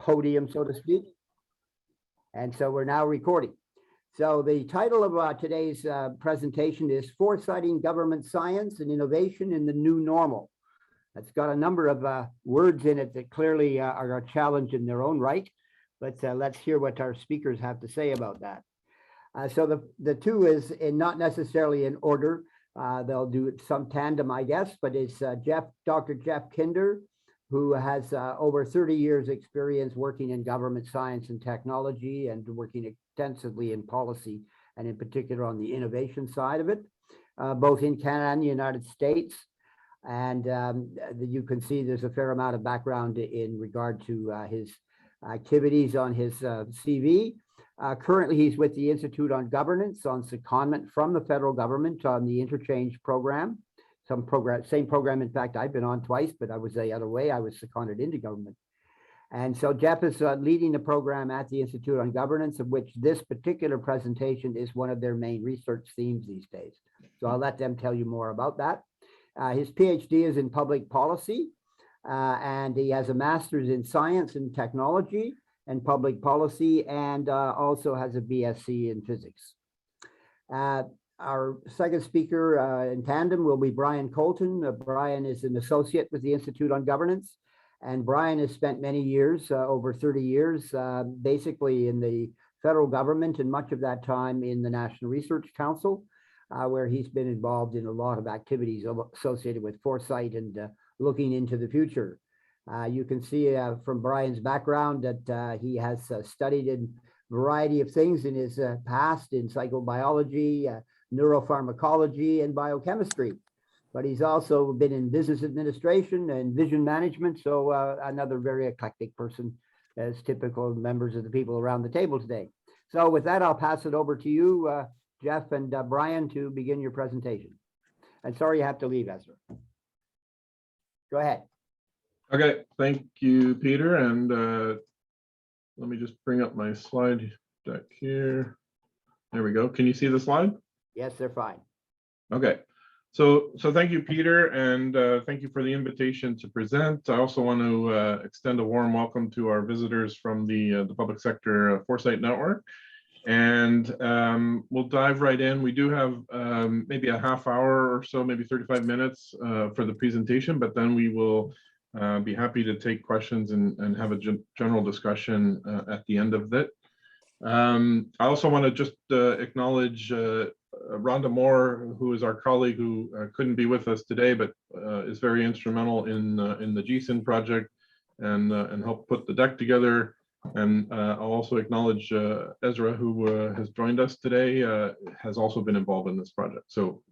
podium, so to speak. And so we're now recording. So the title of today's presentation is Foresighting Government Science and Innovation in the New Normal. It's got a number of words in it that clearly are a challenge in their own right, but let's hear what our speakers have to say about that. So the two is not necessarily in order. They'll do some tandem, I guess, but it's Dr. Jeff Kinder, who has over 30 years experience working in government science and technology and working extensively in policy and in particular on the innovation side of it, both in Canada and the United States. And you can see there's a fair amount of background in regard to his activities on his CV. Currently, he's with the Institute on Governance on secondment from the federal government on the interchange program. Same program, in fact, I've been on twice, but I was the other way. I was seconded into government. And so Jeff is leading the program at the Institute on Governance, of which this particular presentation is one of their main research themes these days. So I'll let them tell you more about that. His PhD is in public policy, and he has a master's in science and technology and public policy, and also has a BSc in physics. Our second speaker in tandem will be Brian Colton. Brian is an associate with the Institute on Governance, and Brian has spent many years, over 30 years, basically in the federal government, and much of that time in the National Research Council, where he's been involved in a lot of activities associated with foresight and looking into the future. You can see from Brian's background that he has studied in a variety of things in his past in psychobiology, neuropharmacology, and biochemistry. But he's also been in business administration and vision management, so another very eclectic person, as typical members of the people around the table today. So with that, I'll pass it over to you, Jeff and Brian, to begin your presentation. And sorry you have to leave, Ezra. Go ahead. Okay, thank you, Peter. And let me just bring up my slide deck here. There we go. Can you see the slide? Yes, they're fine. Okay. So thank you, Peter, and thank you for the invitation to present. I also want to extend a warm welcome to our visitors from the Public Sector Foresight Network. And we'll dive right in. We do have maybe a half hour or so, maybe 35 minutes for the presentation, but then we will be happy to take questions and have a general discussion at the end of it. I also want to just acknowledge Rhonda Moore, who is our colleague who couldn't be with us today, but is very instrumental in the GSIN project and helped put the deck together. And I'll also acknowledge Ezra, who has joined us today, has also been involved in this project. So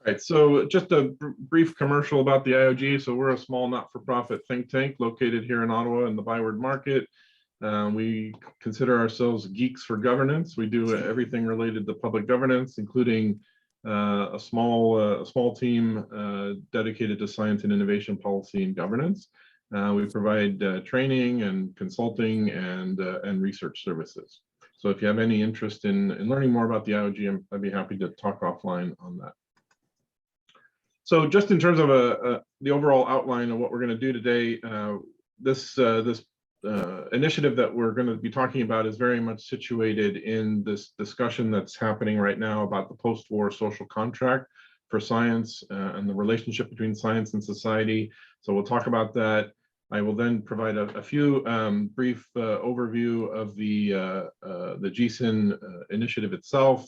all right, so just a brief commercial about the IOG. So we're a small not-for-profit think tank located here in Ottawa in the Byward Market. We consider ourselves geeks for governance. We do everything related to public governance, including a small team dedicated to science and innovation policy and governance. We provide training and consulting and research services. So if you have any interest in learning more about the IOG, I'd be happy to talk offline on that. So just in terms of the overall outline of what we're going to do today, this initiative that we're going to be talking about is very much situated in this discussion that's happening right now about the post-war social contract for science and the relationship between science and society. So we'll talk about that. I will then provide a few brief overview of the GSIN initiative itself.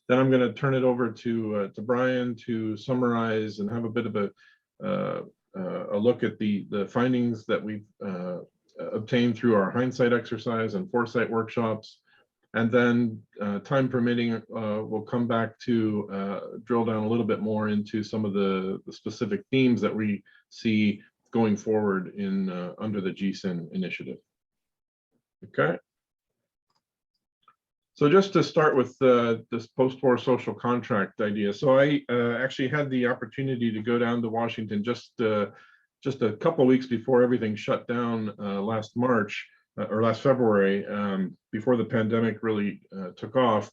Then I'm going to turn it over to Brian to summarize and have a bit of a look at the findings that we've obtained through our hindsight exercise and foresight workshops. And then time permitting, we'll come back to drill down a little bit more into some of the specific themes that we see going forward in under the GSIN initiative. Okay. So just to start with this post-war social contract idea. So I actually had the opportunity to go down to Washington just a couple of weeks before everything shut down last March or last February, before the pandemic really took off.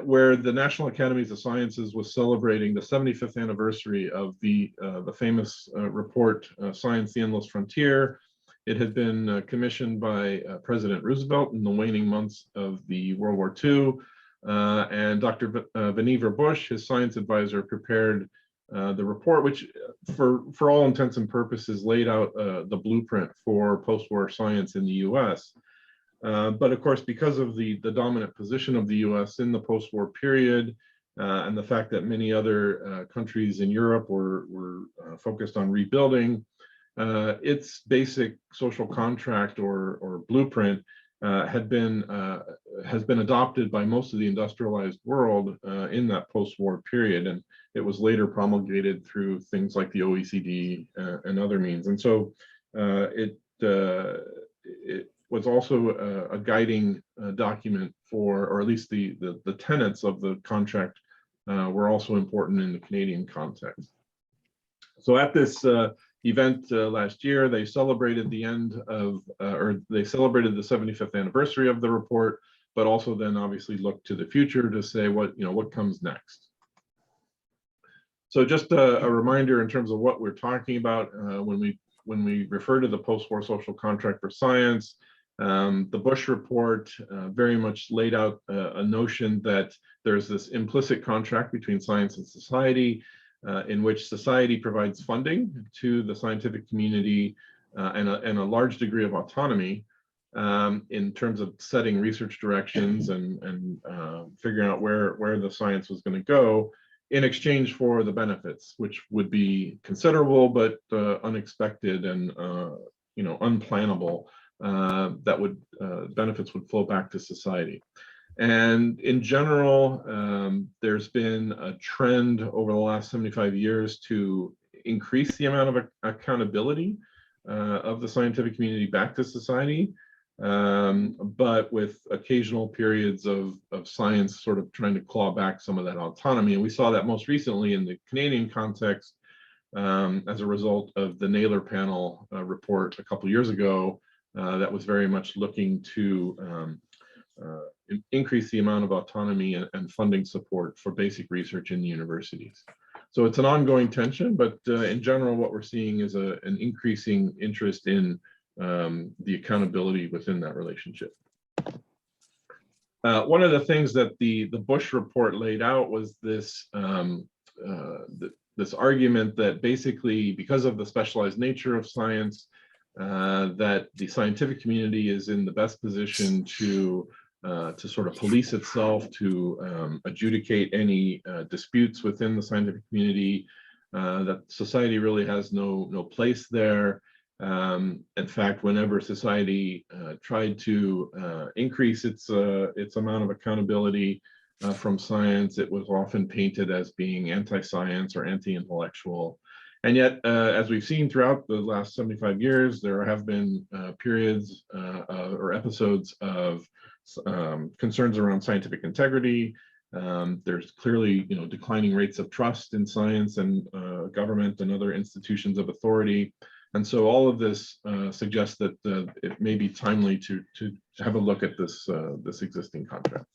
where the National Academies of Sciences was celebrating the 75th anniversary of the famous report, Science, the Endless Frontier. It had been commissioned by President Roosevelt in the waning months of the World War II. And Dr. Vannevar Bush, his science advisor, prepared the report, which for all intents and purposes laid out the blueprint for post-war science in the US. But of course, because of the dominant position of the US in the post-war period, and the fact that many other countries in Europe were focused on rebuilding, its basic social contract or blueprint has been adopted by most of the industrialized world in that post-war period, and it was later promulgated through things like the OECD and other means. And so it was also a guiding document for, or at least the tenets of the contract were also important in the Canadian context. So at this event last year, they celebrated the end of, or they celebrated the 75th anniversary of the report, but also then obviously looked to the future to say what comes next. So just a reminder in terms of what we're talking about when we refer to the post-war social contract for science. The Bush report very much laid out a notion that there's this implicit contract between science and society, in which society provides funding to the scientific community and a large degree of autonomy in terms of setting research directions and figuring out where the science was going to go, in exchange for the benefits, which would be considerable but unexpected and unplannable. That would benefits would flow back to society. And in general, there's been a trend over the last 75 years to increase the amount of accountability of the scientific community back to society, but with occasional periods of science sort of trying to claw back some of that autonomy. And we saw that most recently in the Canadian context as a result of the Naylor panel report a couple years ago that was very much looking to increase the amount of autonomy and funding support for basic research in the universities. So it's an ongoing tension, but in general, what we're seeing is an increasing interest in the accountability within that relationship. One of the things that the Bush report laid out was this this argument that basically, because of the specialized nature of science, that the scientific community is in the best position to sort of police itself, to adjudicate any disputes within the scientific community, that society really has no place there. In fact, whenever society tried to increase its amount of accountability from science, it was often painted as being anti-science or anti-intellectual. And yet, as we've seen throughout the last 75 years, there have been periods or episodes of concerns around scientific integrity. There's clearly, declining rates of trust in science and government and other institutions of authority. And so all of this suggests that it may be timely to have a look at this existing contract.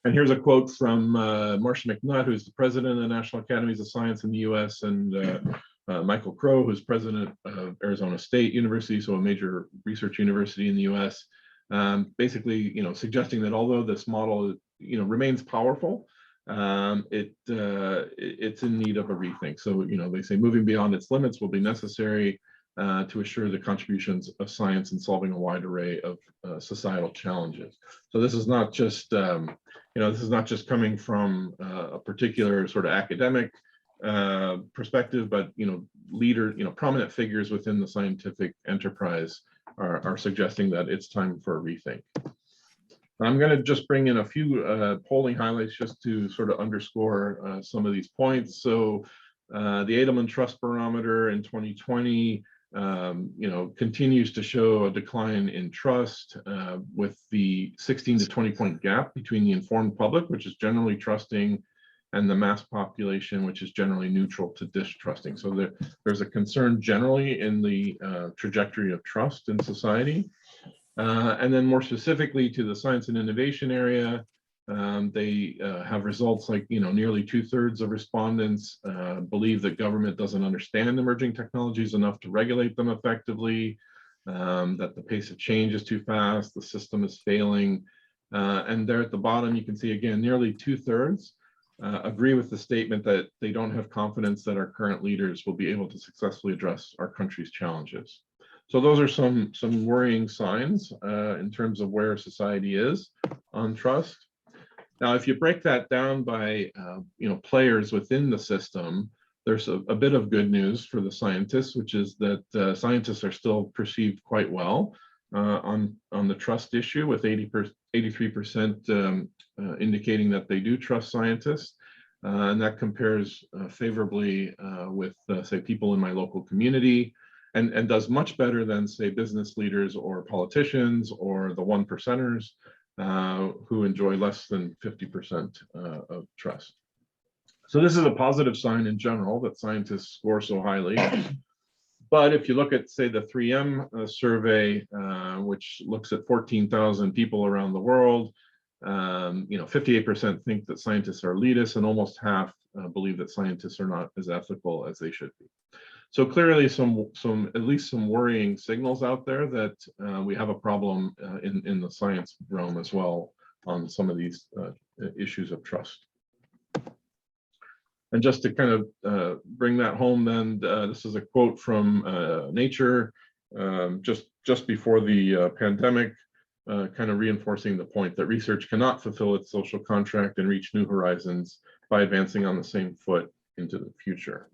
And here's a quote from Marcia McNutt, who's the president of the National Academies of Science in the US, and Michael Crow, who's president of Arizona State University, so a major research university in the US, basically, suggesting that although this model, remains powerful, it's in need of a rethink. So, they say moving beyond its limits will be necessary to assure the contributions of science in solving a wide array of societal challenges. So this is not just, this is not just coming from a particular sort of academic perspective, but prominent figures within the scientific enterprise are suggesting that it's time for a rethink. I'm going to just bring in a few polling highlights just to sort of underscore some of these points. So the Edelman Trust Barometer in 2020, continues to show a decline in trust with the 16 to 20 point gap between the informed public, which is generally trusting, and the mass population, which is generally neutral to distrusting. So there's a concern generally in the trajectory of trust in society. And then more specifically to the science and innovation area, They have results like, nearly 2/3 of respondents believe that government doesn't understand emerging technologies enough to regulate them effectively, that the pace of change is too fast, the system is failing. And there at the bottom, you can see again, nearly 2/3 agree with the statement that they don't have confidence that our current leaders will be able to successfully address our country's challenges. So those are some worrying signs in terms of where society is on trust. Now, if you break that down by players within the system, there's a bit of good news for the scientists, which is that scientists are still perceived quite well on the trust issue, with 83% indicating that they do trust scientists. And that compares favorably with, say, people in my local community, and does much better than, say, business leaders or politicians or the 1%ers who enjoy less than 50% of trust. So this is a positive sign in general that scientists score so highly. But if you look at, say, the 3M survey, which looks at 14,000 people around the world, 58% think that scientists are elitist, and almost half believe that scientists are not as ethical as they should be. So clearly, at least some worrying signals out there that we have a problem in the science realm as well on some of these issues of trust. And just to kind of bring that home, then this is a quote from Nature just before the pandemic, kind of reinforcing the point that research cannot fulfill its social contract and reach new horizons by advancing on the same foot into the future.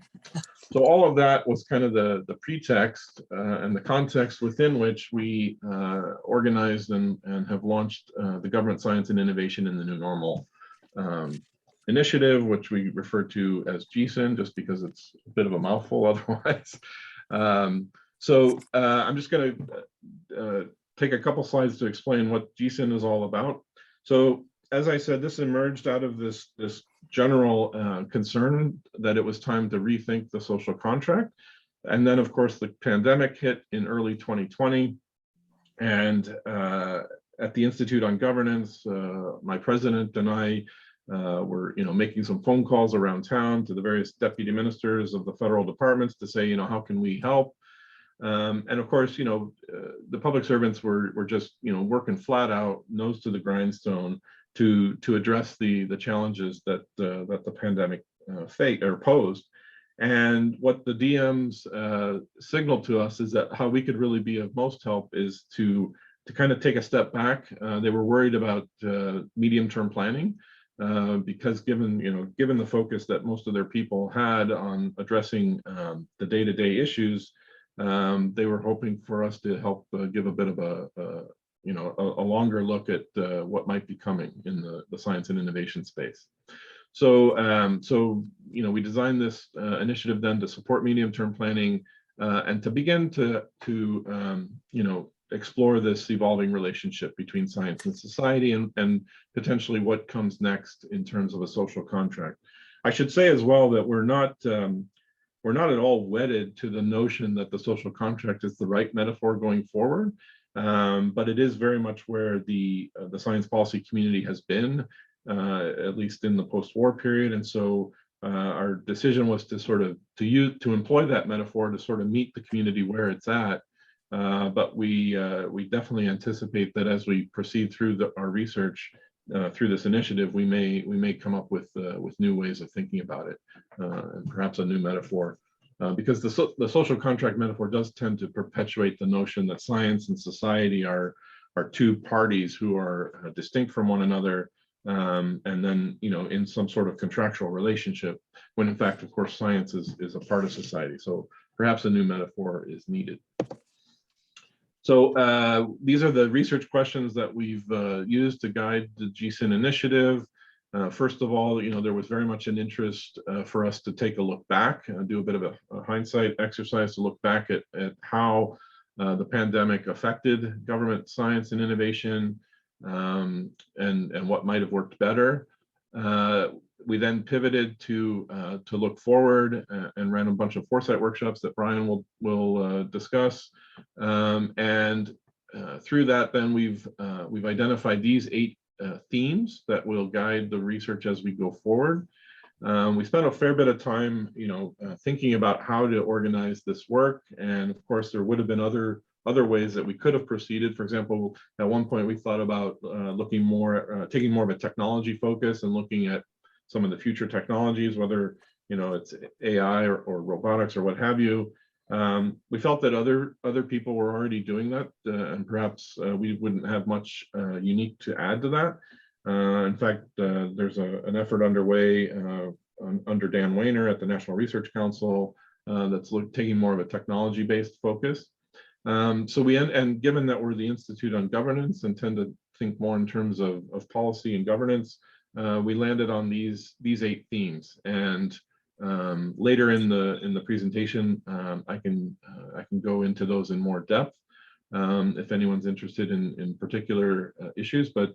So all of that was kind of the pretext and the context within which we organized and have launched the Government Science and Innovation in the New Normal initiative, which we refer to as GSIN, just because it's a bit of a mouthful otherwise. So I'm just going to take a couple slides to explain what GSIN is all about. So as I said, this emerged out of this general concern that it was time to rethink the social contract. And then, of course, the pandemic hit in early 2020. And at the Institute on Governance, my president and I were making some phone calls around town to the various deputy ministers of the federal departments to say, how can we help? And of course, the public servants were just, working flat out, nose to the grindstone to address the challenges that the pandemic posed. And what the DMs signaled to us is that how we could really be of most help is to kind of take a step back. They were worried about medium-term planning because given the focus that most of their people had on addressing the day-to-day issues, they were hoping for us to help give a bit of a longer look at what might be coming in the science and innovation space. So, we designed this initiative then to support medium-term planning and to begin to explore this evolving relationship between science and society and potentially what comes next in terms of a social contract. I should say as well that we're not at all wedded to the notion that the social contract is the right metaphor going forward. But it is very much where the science policy community has been, at least in the post-war period. And so our decision was to employ that metaphor to sort of meet the community where it's at. But we definitely anticipate that as we proceed through our research through this initiative, we may come up with new ways of thinking about it, and perhaps a new metaphor. Because the social contract metaphor does tend to perpetuate the notion that science and society are two parties who are distinct from one another, and then in some sort of contractual relationship, when in fact, of course, science is a part of society. So perhaps a new metaphor is needed. So these are the research questions that we've used to guide the GSIN initiative. First of all, there was very much an interest for us to take a look back, do a bit of a hindsight exercise to look back at how the pandemic affected government science and innovation, and what might have worked better. We then pivoted to look forward and ran a bunch of foresight workshops that Brian will discuss. And through that, then we've identified these 8 themes that will guide the research as we go forward. We spent a fair bit of time, thinking about how to organize this work. And of course, there would have been other ways that we could have proceeded. For example, at one point we thought about taking more of a technology focus and looking at some of the future technologies, whether it's AI or robotics or what have you. We felt that other people were already doing that, and perhaps we wouldn't have much unique to add to that. In fact, there's an effort underway under Dan Wayner at the National Research Council that's taking more of a technology-based focus. And given that we're the Institute on Governance and tend to think more in terms of policy and governance, we landed on these 8 themes. And later in the presentation, I can go into those in more depth if anyone's interested in particular issues, but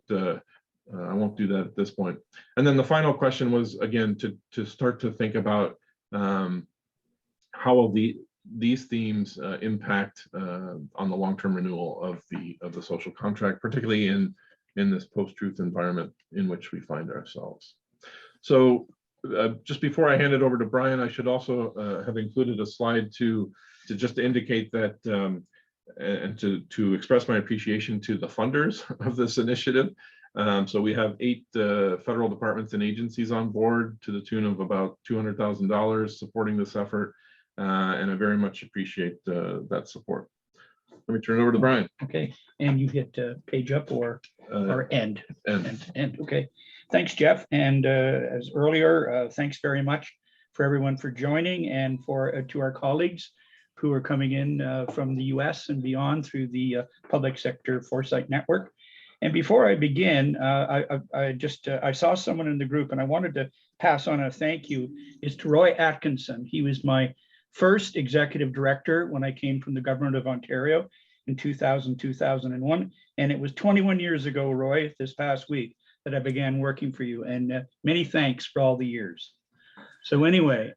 I won't do that at this point. And then the final question was, again, to start to think about how will these themes impact on the long-term renewal of the social contract, particularly in this post-truth environment in which we find ourselves. So just before I hand it over to Brian, I should also have included a slide to just indicate that and to express my appreciation to the funders of this initiative. So we have 8 federal departments and agencies on board to the tune of about $200,000 supporting this effort, and I very much appreciate that support. Let me turn it over to Brian. Okay, and you hit page up or end. End. Okay, thanks, Jeff. And as earlier, thanks very much for everyone for joining, and to our colleagues who are coming in from the US and beyond through the Public Sector Foresight Network. And before I begin, I saw someone in the group and I wanted to pass on a thank you. It's to Roy Atkinson. He was my first executive director when I came from the government of Ontario in 2001. And it was 21 years ago, Roy, this past week, that I began working for you. And many thanks for all the years. So anyway,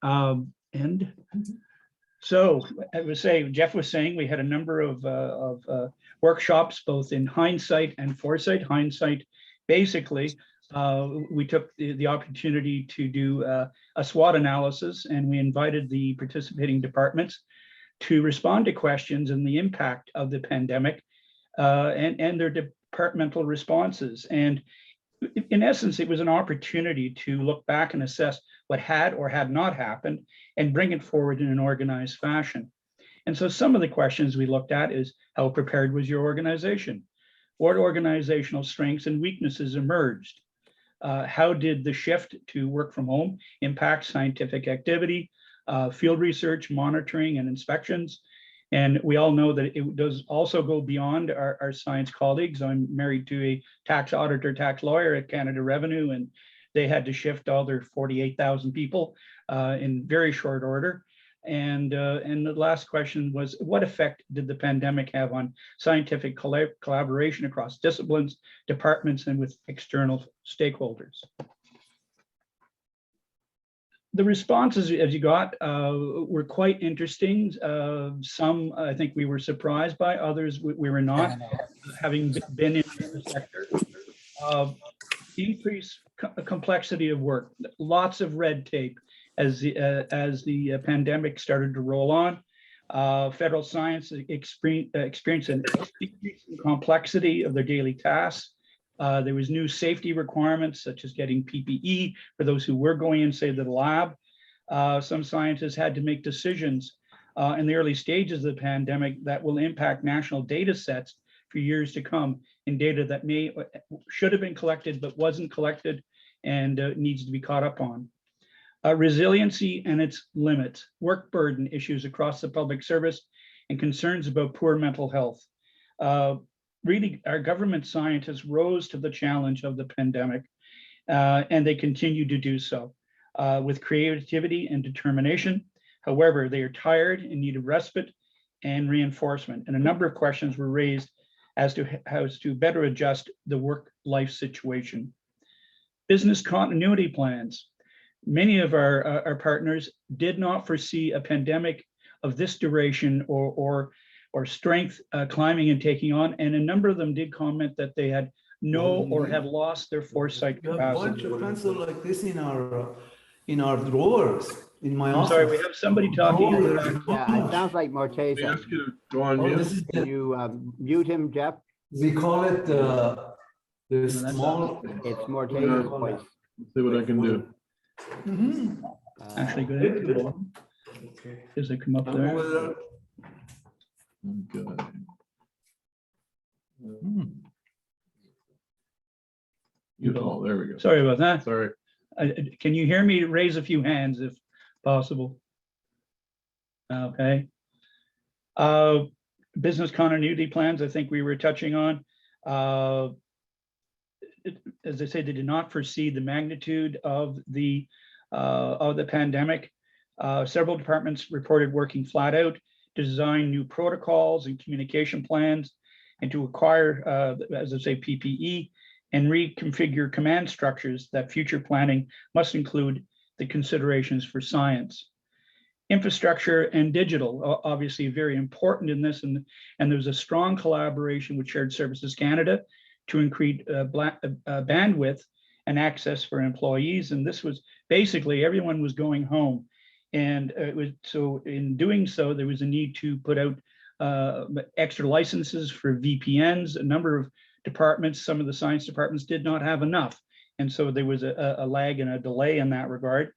so I was saying, Jeff was saying we had a number of workshops, both in hindsight and foresight. Hindsight, basically, we took the opportunity to do a SWOT analysis, and we invited the participating departments to respond to questions and the impact of the pandemic and their departmental responses. And in essence, it was an opportunity to look back and assess what had or had not happened and bring it forward in an organized fashion. And so some of the questions we looked at is, how prepared was your organization? What organizational strengths and weaknesses emerged? How did the shift to work from home impact scientific activity, field research, monitoring, and inspections? And we all know that it does also go beyond our science colleagues. I'm married to a tax auditor, tax lawyer at Canada Revenue, and they had to shift all their 48,000 people in very short order. And the last question was, what effect did the pandemic have on scientific collaboration across disciplines, departments, and with external stakeholders? The responses, as you got, were quite interesting. Some, I think we were surprised by, others we were not, having been in the sector. Increased complexity of work, lots of red tape as the pandemic started to roll on. Federal science experienced an increase in complexity of their daily tasks. There was new safety requirements, such as getting PPE for those who were going in, say, to the lab. Some scientists had to make decisions in the early stages of the pandemic that will impact national data sets for years to come, in data that should have been collected but wasn't collected and needs to be caught up on. Resiliency and its limits, work burden issues across the public service, and concerns about poor mental health. Really, our government scientists rose to the challenge of the pandemic, and they continue to do so with creativity and determination. However, they are tired and need a respite and reinforcement. And a number of questions were raised as to how to better adjust the work-life situation. Business continuity plans. Many of our partners did not foresee a pandemic of this duration or strength climbing and taking on, and a number of them did comment that they had know or have lost their foresight We have a bunch capacity. of pencils like this in our drawers in my I'm office. sorry, we have somebody talking. in the Drawers, back. there's a Yeah, it bunch. sounds like We Morteza. ask you to go on Oh, mute. this is Can you mute him, Jeff? we call it the that's small. It's Yeah. Morteza's voice. See what I can do. Mhm. Actually, go ahead. Does it come up I'm there? over there. Good. Oh, there we go. Sorry about that. Sorry. Can you hear me? Raise a few hands if possible. Okay. Business continuity plans, I think we were touching on. As I say, they did not foresee the magnitude of the pandemic. Several departments reported working flat out to design new protocols and communication plans and to acquire, as I say, PPE and reconfigure command structures that future planning must include the considerations for science. Infrastructure and digital, obviously very important in this, and there's a strong collaboration with Shared Services Canada to increase bandwidth and access for employees. And this was basically everyone was going home. And it was, so in doing so, there was a need to put out extra licenses for VPNs. A number of departments, some of the science departments did not have enough. And so there was a lag and a delay in that regard.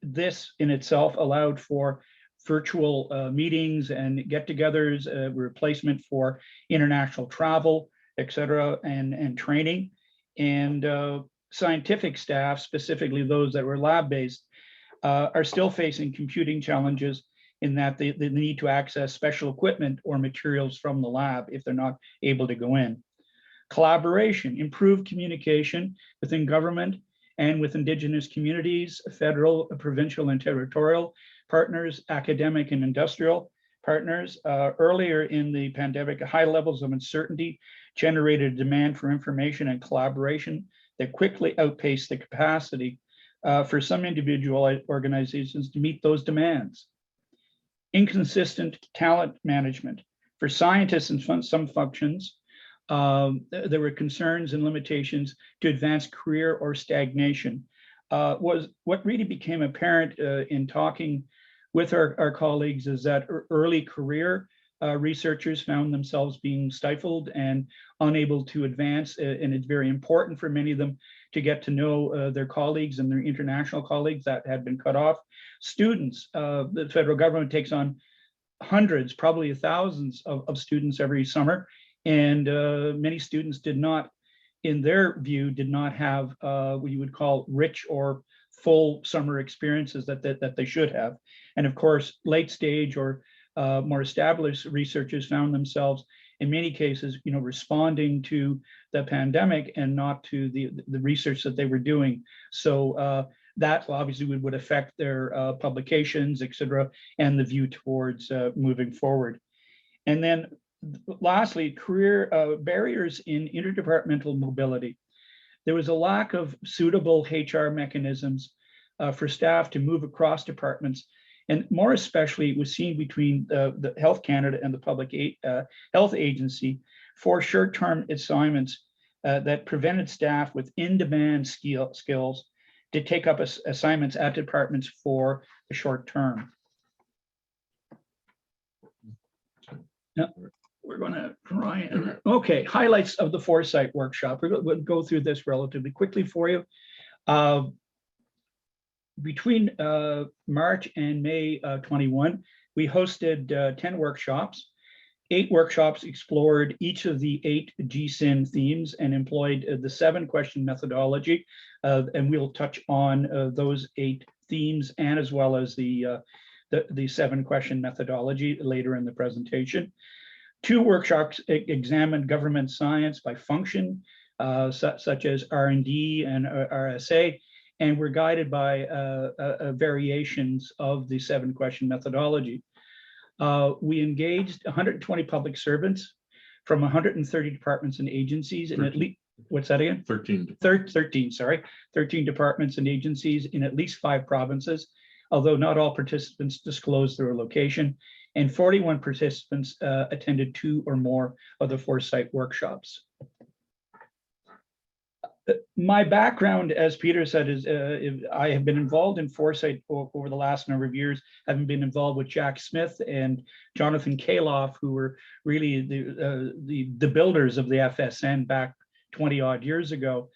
This in itself allowed for virtual meetings and get-togethers, replacement for international travel, et cetera, and training. And scientific staff, specifically those that were lab-based, are still facing computing challenges in that they need to access special equipment or materials from the lab if they're not able to go in. Collaboration, improved communication within government and with Indigenous communities, federal, provincial, and territorial partners, academic and industrial partners. Earlier in the pandemic, high levels of uncertainty generated a demand for information and collaboration that quickly outpaced the capacity for some individual organizations to meet those demands. Inconsistent talent management. For scientists in some functions, there were concerns and limitations to advance career or stagnation. Was what really became apparent in talking with our colleagues is that early career researchers found themselves being stifled and unable to advance, and it's very important for many of them to get to know their colleagues and their international colleagues that had been cut off. Students, the federal government takes on hundreds, probably thousands of students every summer, and many students did not, in their view, did not have what you would call rich or full summer experiences that they should have. And of course, late stage or more established researchers found themselves in many cases, responding to the pandemic and not to the research that they were doing. So that obviously would affect their publications, et cetera, and the view towards moving forward. And then lastly, career barriers in interdepartmental mobility. There was a lack of suitable HR mechanisms for staff to move across departments. And more especially, it was seen between the Health Canada and the Public Health Agency for short-term assignments that prevented staff with in-demand skills to take up assignments at departments for the short term. Now, we're going to try and, okay, highlights of the Foresight workshop. We'll go through this relatively quickly for you. Between March and May 21, we hosted 10 workshops. 8 workshops explored each of the 8 GSIN themes and employed the 7-question methodology. And we'll touch on those 8 themes and as well as the 7-question methodology later in the presentation. 2 workshops examined government science by function, such as R&D and RSA, and were guided by variations of the 7-question methodology. We engaged 120 public servants from 130 departments and agencies, and at least, what's that again? 13. 13, sorry, 13 departments and agencies in at least 5 provinces, although not all participants disclosed their location. and 41 participants attended 2 or more of the Foresight workshops. My background, as Peter said, is I have been involved in Foresight over the last number of years, having been involved with Jack Smith and Jonathan Kaloff, who were really the builders of the FSN back 20 odd years ago.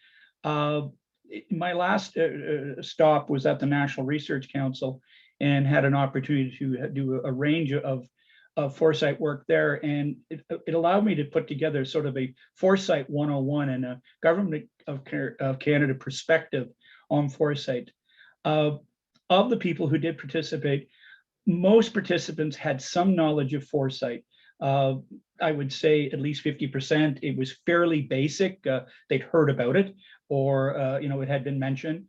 My last stop was at the National Research Council and had an opportunity to do a range of foresight work there. And it allowed me to put together sort of a Foresight 101 and a Government of Canada perspective on foresight. Of the people who did participate, most participants had some knowledge of foresight. I would say at least 50%. It was fairly basic. They'd heard about it, or it had been mentioned.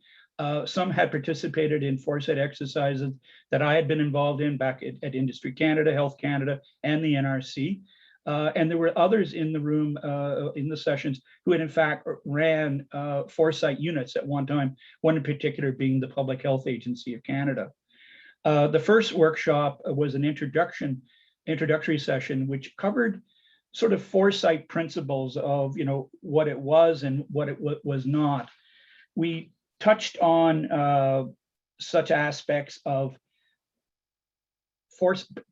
Some had participated in foresight exercises that I had been involved in back at Industry Canada, Health Canada, and the NRC. And there were others in the room in the sessions who had in fact ran foresight units at one time, one in particular being the Public Health Agency of Canada. The first workshop was an introductory session, which covered sort of foresight principles of what it was and what it was not. We touched on such aspects of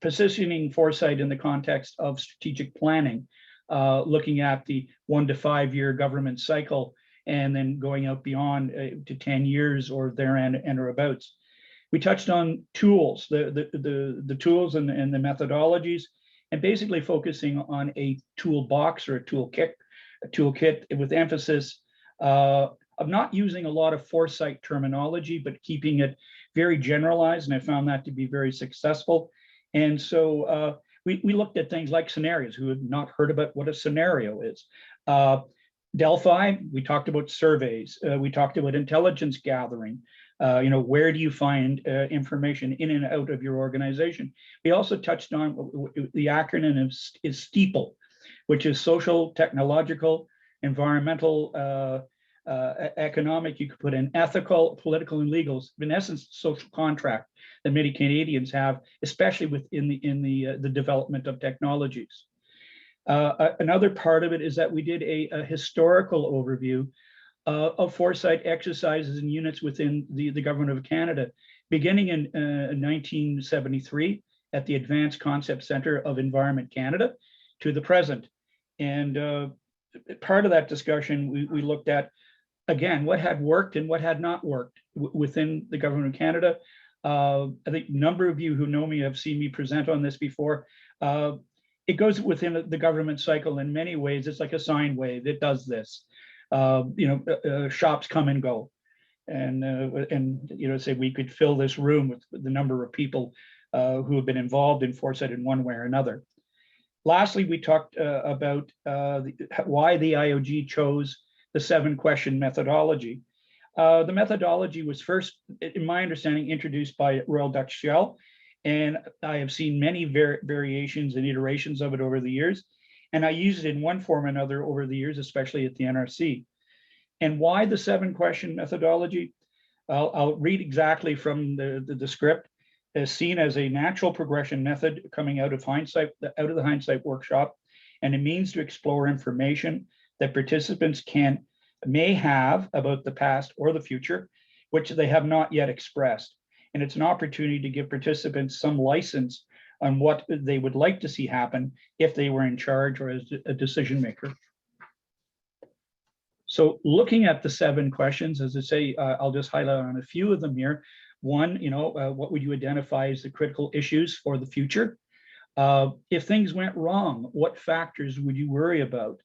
positioning foresight in the context of strategic planning, looking at the 1 to 5 year government cycle, and then going out beyond to 10 years or therein and or abouts. We touched on tools, the tools and the methodologies, and basically focusing on a toolbox or a toolkit with emphasis of not using a lot of foresight terminology, but keeping it very generalized. And I found that to be very successful. And so we looked at things like scenarios. Who had not heard about what a scenario is? Delphi, we talked about surveys. We talked about intelligence gathering. Where do you find information in and out of your organization? We also touched on the acronym is STEEPLE, which is social, technological, environmental, economic. You could put in ethical, political, and legal. In essence, social contract that many Canadians have, especially within the development of technologies. Another part of it is that we did a historical overview of foresight exercises and units within the Government of Canada, beginning in 1973 at the Advanced Concept Centre of Environment Canada to the present. And part of that discussion, we looked at, again, what had worked and what had not worked within the Government of Canada. I think a number of you who know me have seen me present on this before. It goes within the government cycle in many ways. It's like a sine wave. It does this. Shops come and go, and say we could fill this room with the number of people who have been involved in foresight in one way or another. Lastly, we talked about why the IOG chose the 7-question methodology. The methodology was first, in my understanding, introduced by Royal Dutch Shell, and I have seen many variations and iterations of it over the years. And I use it in one form or another over the years, especially at the NRC. And why the 7-question methodology? I'll read exactly from the script. As seen as a natural progression method coming out of the hindsight workshop, and a means to explore information that participants may have about the past or the future, which they have not yet expressed. And it's an opportunity to give participants some license on what they would like to see happen if they were in charge or as a decision maker. So looking at the 7 questions, as I say, I'll just highlight on a few of them here. One, what would you identify as the critical issues for the future? If things went wrong, what factors would you worry about?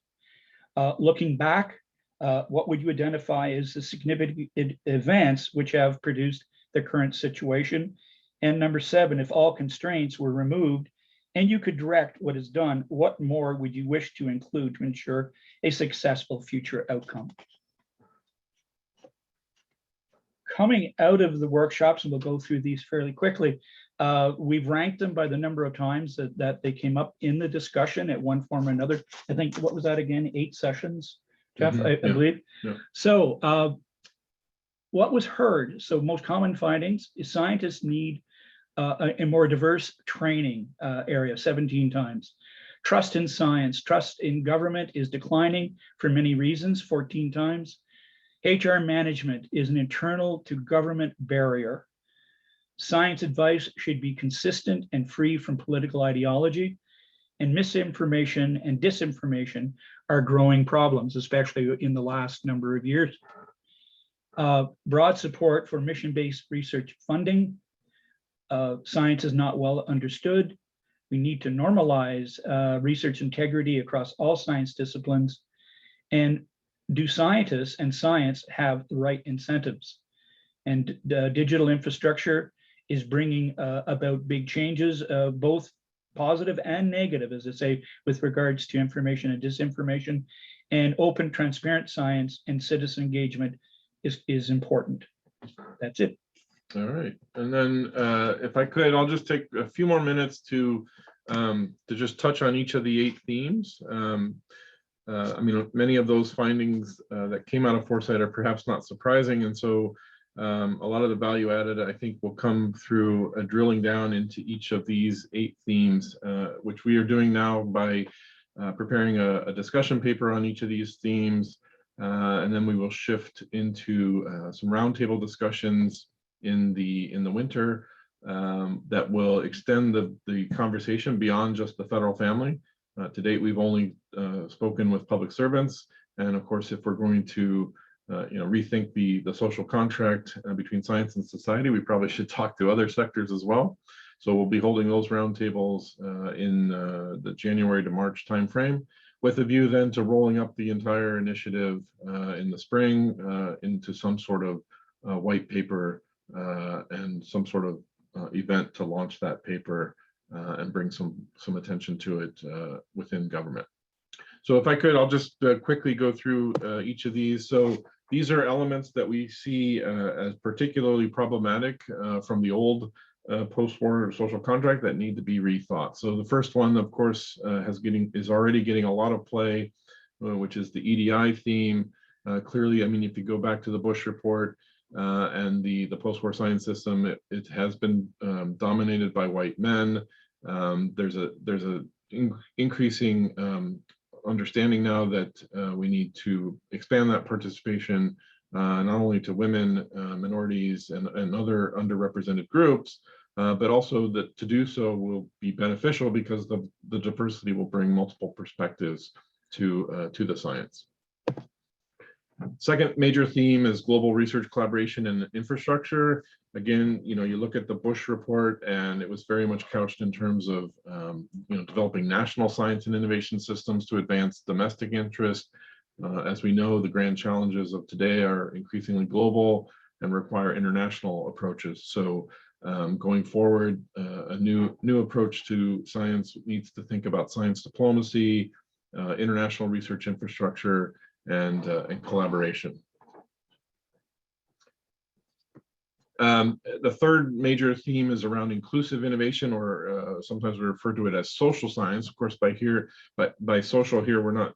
Looking back, what would you identify as the significant events which have produced the current situation? And number 7, if all constraints were removed and you could direct what is done, what more would you wish to include to ensure a successful future outcome? Coming out of the workshops, and we'll go through these fairly quickly, we've ranked them by the number of times that they came up in the discussion at one form or another. I think, what was that again? 8 sessions, Jeff, I believe. Yeah. So what was heard? So most common findings is scientists need a more diverse training area, 17 times. Trust in science, trust in government is declining for many reasons, 14 times. HR management is an internal to government barrier. Science advice should be consistent and free from political ideology. And misinformation and disinformation are growing problems, especially in the last number of years. Broad support for mission-based research funding. Science is not well understood. We need to normalize research integrity across all science disciplines. And do scientists and science have the right incentives? And digital infrastructure is bringing about big changes, both positive and negative, as I say, with regards to information and disinformation. And open, transparent science and citizen engagement is important. That's it. All right, and then if I could, I'll just take a few more minutes to just touch on each of the 8 themes. I mean, many of those findings that came out of Foresight are perhaps not surprising, and so a lot of the value added, I think, will come through drilling down into each of these 8 themes, which we are doing now by preparing a discussion paper on each of these themes, and then we will shift into some roundtable discussions in the winter that will extend the conversation beyond just the federal family. To date, we've only spoken with public servants, and of course, if we're going to rethink the social contract between science and society, we probably should talk to other sectors as well. So we'll be holding those roundtables in the January to March timeframe, with a view then to rolling up the entire initiative in the spring into some sort of white paper and some sort of event to launch that paper and bring some attention to it within government. So if I could, I'll just quickly go through each of these. So these are elements that we see as particularly problematic from the old post-war social contract that need to be rethought. So the first one, of course, is already getting a lot of play, which is the EDI theme. Clearly, I mean, if you go back to the Bush report and the post-war science system, it has been dominated by white men. There's a increasing understanding now that we need to expand that participation not only to women, minorities, and other underrepresented groups, but also that to do so will be beneficial because the diversity will bring multiple perspectives to the science. Second major theme is global research collaboration and infrastructure. Again, you look at the Bush report, and it was very much couched in terms of developing national science and innovation systems to advance domestic interest. As we know, the grand challenges of today are increasingly global and require international approaches. So going forward, a new approach to science needs to think about science diplomacy, international research infrastructure, and collaboration. The third major theme is around inclusive innovation, or sometimes we refer to it as social science. Of course, by social here, we're not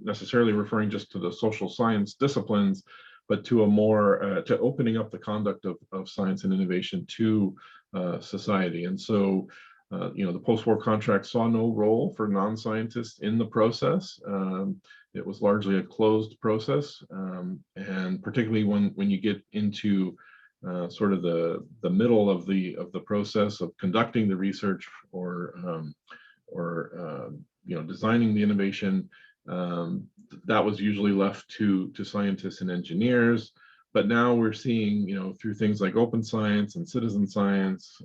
necessarily referring just to the social science disciplines, but to a more to opening up the conduct of science and innovation to society. And so, the post-war contract saw no role for non-scientists in the process. It was largely a closed process, and particularly when you get into sort of the middle of the process of conducting the research or designing the innovation, that was usually left to scientists and engineers. But now we're seeing, through things like open science and citizen science,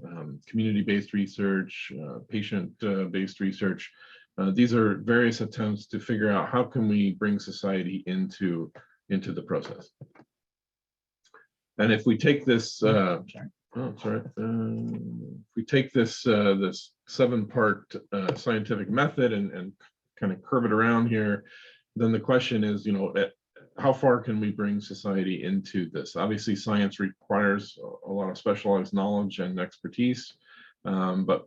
community-based research, patient-based research. These are various attempts to figure out how can we bring society into the process. And if we take this, if we take this this 7-part scientific method and kind of curve it around here, then the question is, how far can we bring society into this? Obviously, science requires a lot of specialized knowledge and expertise, but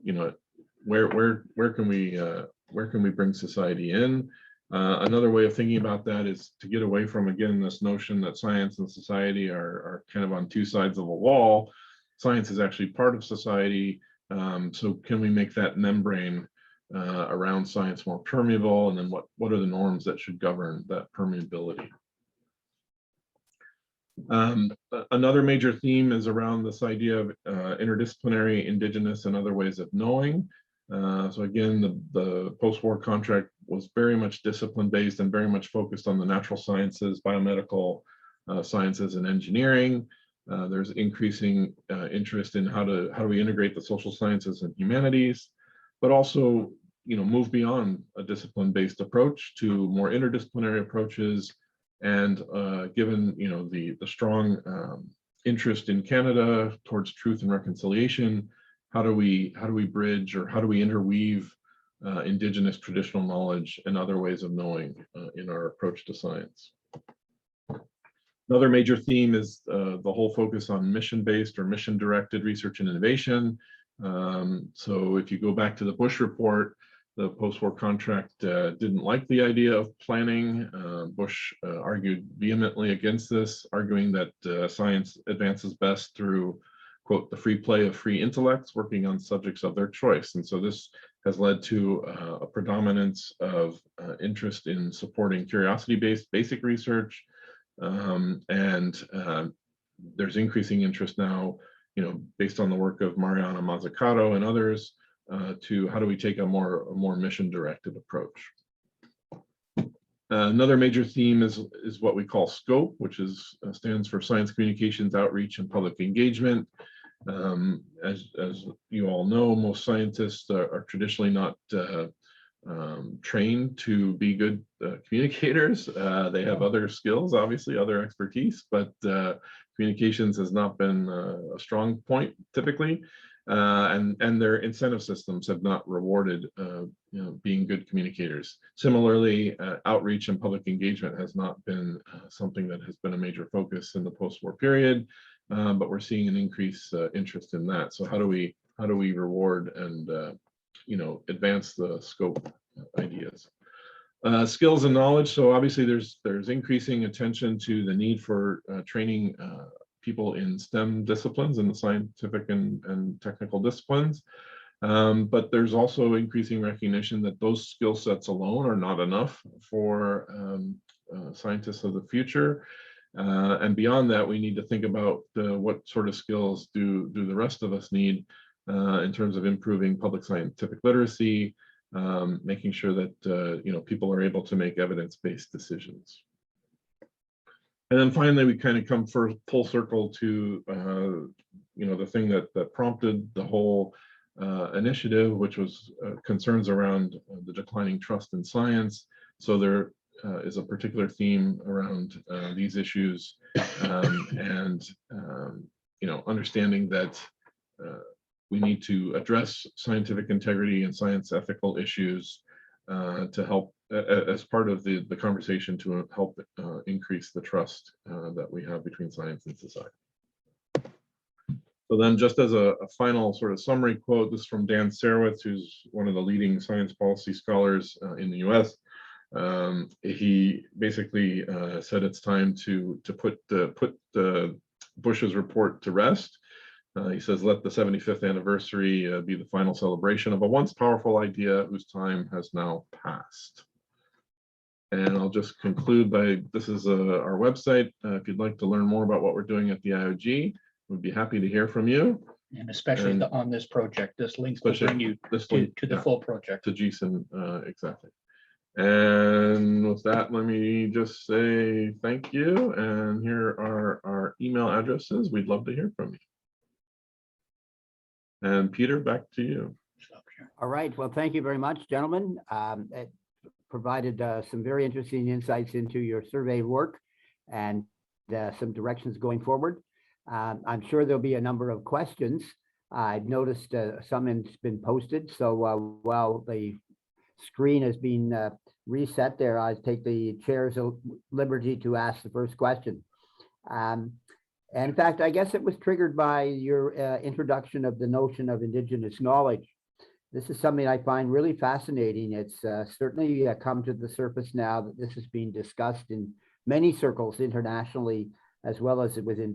where can we bring society in? Another way of thinking about that is to get away from, again, this notion that science and society are kind of on two sides of a wall. science is actually part of society. So can we make that membrane around science more permeable? And then what are the norms that should govern that permeability? Another major theme is around this idea of interdisciplinary, indigenous, and other ways of knowing. So again, the post-war contract was very much discipline-based and very much focused on the natural sciences, biomedical sciences, and engineering. There's increasing interest in how do we integrate the social sciences and humanities, but also, move beyond a discipline-based approach to more interdisciplinary approaches. And given the strong interest in Canada towards truth and reconciliation, how do we bridge, or how do we interweave Indigenous traditional knowledge and other ways of knowing in our approach to science? Another major theme is the whole focus on mission-based or mission-directed research and innovation. So if you go back to the Bush report, the post-war contract didn't like the idea of planning. Bush argued vehemently against this, arguing that science advances best through, quote, the free play of free intellects working on subjects of their choice. And so this has led to a predominance of interest in supporting curiosity-based basic research. There's increasing interest now, based on the work of Mariana Mazzucato and others, to how do we take a more mission-directed approach. Another major theme is what we call SCOPE, which stands for Science Communications Outreach and Public Engagement. As you all know, most scientists are traditionally not trained to be good communicators. They have other skills, obviously, other expertise, but communications has not been a strong point typically. And their incentive systems have not rewarded being good communicators. Similarly, outreach and public engagement has not been something that has been a major focus in the post-war period, but we're seeing an increased interest in that. So how do we reward and advance the SCOPE ideas? Skills and knowledge. So obviously there's increasing attention to the need for training people in STEM disciplines, in the scientific and technical disciplines. But there's also increasing recognition that those skill sets alone are not enough for scientists of the future. And beyond that, we need to think about what sort of skills do the rest of us need in terms of improving public scientific literacy, making sure that people are able to make evidence-based decisions. And then finally, we kind of come full circle to the thing that prompted the whole initiative, which was concerns around the declining trust in science. So there is a particular theme around these issues, and understanding that we need to address scientific integrity and science ethical issues to help, as part of the conversation, to help increase the trust that we have between science and society. So then, just as a final sort of summary quote, this is from Dan Sarowitz, who's one of the leading science policy scholars in the US. He basically said it's time to put the Bush's report to rest. He says, let the 75th anniversary be the final celebration of a once powerful idea whose time has now passed. And I'll just conclude by, this is our website. If you'd like to learn more about what we're doing at the IOG, we'd be happy to hear from you. And especially on this project, this link will bring you to the full project. To GSON, exactly. And with that, let me just say thank you. And here are our email addresses. We'd love to hear from you. And Peter, back to you. All right. Well, thank you very much, gentlemen. It provided some very interesting insights into your survey work and some directions going forward. I'm sure there'll be a number of questions. I've noticed some has been posted. So while the screen has been reset there, I take the chair's liberty to ask the first question. And in fact, I guess it was triggered by your introduction of the notion of Indigenous knowledge. This is something I find really fascinating. It's certainly come to the surface now that this is being discussed in many circles internationally, as well as within